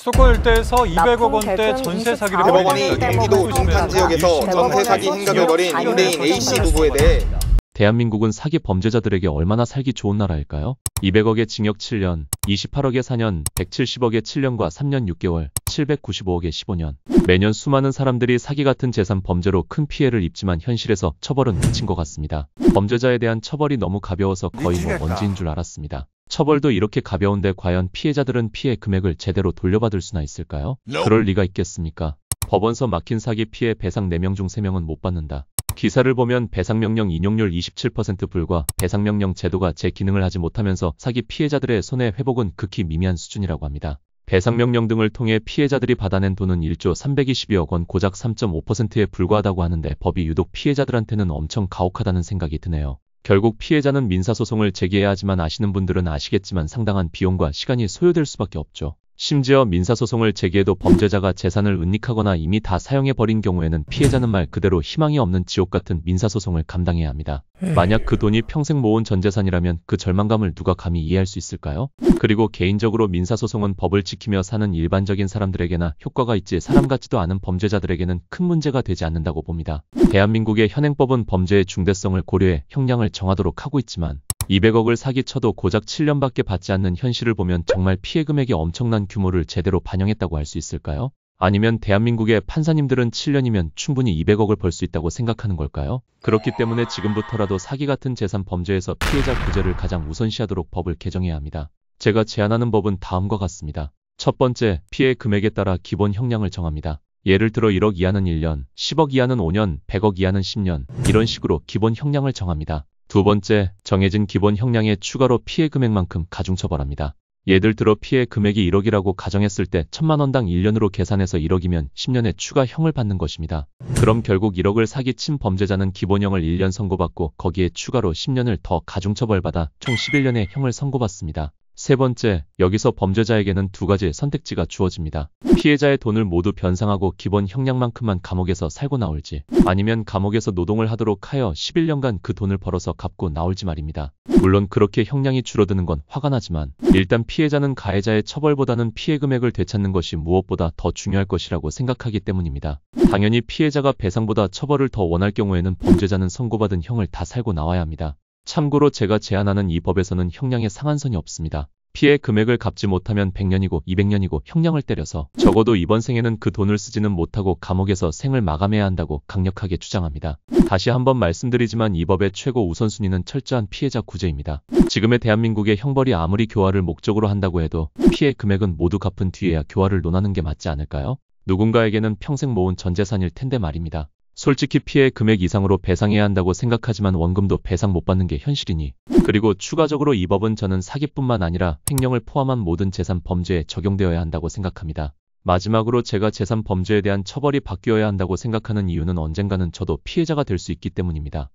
수도권 일대에서 200억 원대 전세 사기를 벌인 대법원이 경기도 동탄 지역에서 전세 사기 행각을 벌인 임대인 A씨 부부에 대해 대한민국은 사기 범죄자들에게 얼마나 살기 좋은 나라일까요? 200억에 징역 7년, 28억에 4년, 170억에 7년과 3년 6개월, 795억에 15년. 매년 수많은 사람들이 사기 같은 재산 범죄로 큰 피해를 입지만 현실에서 처벌은 그친 것 같습니다. 범죄자에 대한 처벌이 너무 가벼워서 거의 먼지인 줄 알았습니다. 처벌도 이렇게 가벼운데 과연 피해자들은 피해 금액을 제대로 돌려받을 수나 있을까요? 그럴 리가 있겠습니까? 법원서 막힌 사기 피해 배상 4명 중 3명은 못 받는다. 기사를 보면 배상명령 인용률 27% 불과 배상명령 제도가 제 기능을 하지 못하면서 사기 피해자들의 손해 회복은 극히 미미한 수준이라고 합니다. 배상명령 등을 통해 피해자들이 받아낸 돈은 1조 322억 원 고작 3.5%에 불과하다고 하는데 법이 유독 피해자들한테는 엄청 가혹하다는 생각이 드네요. 결국 피해자는 민사소송을 제기해야 하지만 아시는 분들은 아시겠지만 상당한 비용과 시간이 소요될 수밖에 없죠. 심지어 민사소송을 제기해도 범죄자가 재산을 은닉하거나 이미 다 사용해버린 경우에는 피해자는 말 그대로 희망이 없는 지옥 같은 민사소송을 감당해야 합니다. 만약 그 돈이 평생 모은 전 재산이라면 그 절망감을 누가 감히 이해할 수 있을까요? 그리고 개인적으로 민사소송은 법을 지키며 사는 일반적인 사람들에게나 효과가 있지 사람 같지도 않은 범죄자들에게는 큰 문제가 되지 않는다고 봅니다. 대한민국의 현행법은 범죄의 중대성을 고려해 형량을 정하도록 하고 있지만 200억을 사기쳐도 고작 7년밖에 받지 않는 현실을 보면 정말 피해 금액의 엄청난 규모를 제대로 반영했다고 할 수 있을까요? 아니면 대한민국의 판사님들은 7년이면 충분히 200억을 벌 수 있다고 생각하는 걸까요? 그렇기 때문에 지금부터라도 사기 같은 재산 범죄에서 피해자 구제를 가장 우선시하도록 법을 개정해야 합니다. 제가 제안하는 법은 다음과 같습니다. 첫 번째, 피해 금액에 따라 기본 형량을 정합니다. 예를 들어 1억 이하는 1년, 10억 이하는 5년, 100억 이하는 10년 이런 식으로 기본 형량을 정합니다. 두 번째, 정해진 기본 형량에 추가로 피해 금액만큼 가중처벌합니다. 예를 들어 피해 금액이 1억이라고 가정했을 때 1000만 원당 1년으로 계산해서 1억이면 10년의 추가형을 받는 것입니다. 그럼 결국 1억을 사기친 범죄자는 기본형을 1년 선고받고 거기에 추가로 10년을 더 가중처벌받아 총 11년의 형을 선고받습니다. 세 번째, 여기서 범죄자에게는 두 가지의 선택지가 주어집니다. 피해자의 돈을 모두 변상하고 기본 형량만큼만 감옥에서 살고 나올지, 아니면 감옥에서 노동을 하도록 하여 11년간 그 돈을 벌어서 갚고 나올지 말입니다. 물론 그렇게 형량이 줄어드는 건 화가 나지만 일단 피해자는 가해자의 처벌보다는 피해 금액을 되찾는 것이 무엇보다 더 중요할 것이라고 생각하기 때문입니다. 당연히 피해자가 배상보다 처벌을 더 원할 경우에는 범죄자는 선고받은 형을 다 살고 나와야 합니다. 참고로 제가 제안하는 이 법에서는 형량의 상한선이 없습니다. 피해 금액을 갚지 못하면 100년이고 200년이고 형량을 때려서 적어도 이번 생에는 그 돈을 쓰지는 못하고 감옥에서 생을 마감해야 한다고 강력하게 주장합니다. 다시 한번 말씀드리지만 이 법의 최고 우선순위는 철저한 피해자 구제입니다. 지금의 대한민국의 형벌이 아무리 교화를 목적으로 한다고 해도 피해 금액은 모두 갚은 뒤에야 교화를 논하는 게 맞지 않을까요? 누군가에게는 평생 모은 전 재산일 텐데 말입니다. 솔직히 피해 금액 이상으로 배상해야 한다고 생각하지만 원금도 배상 못 받는 게 현실이니. 그리고 추가적으로 이 법은 저는 사기뿐만 아니라 횡령을 포함한 모든 재산 범죄에 적용되어야 한다고 생각합니다. 마지막으로 제가 재산 범죄에 대한 처벌이 바뀌어야 한다고 생각하는 이유는 언젠가는 저도 피해자가 될 수 있기 때문입니다.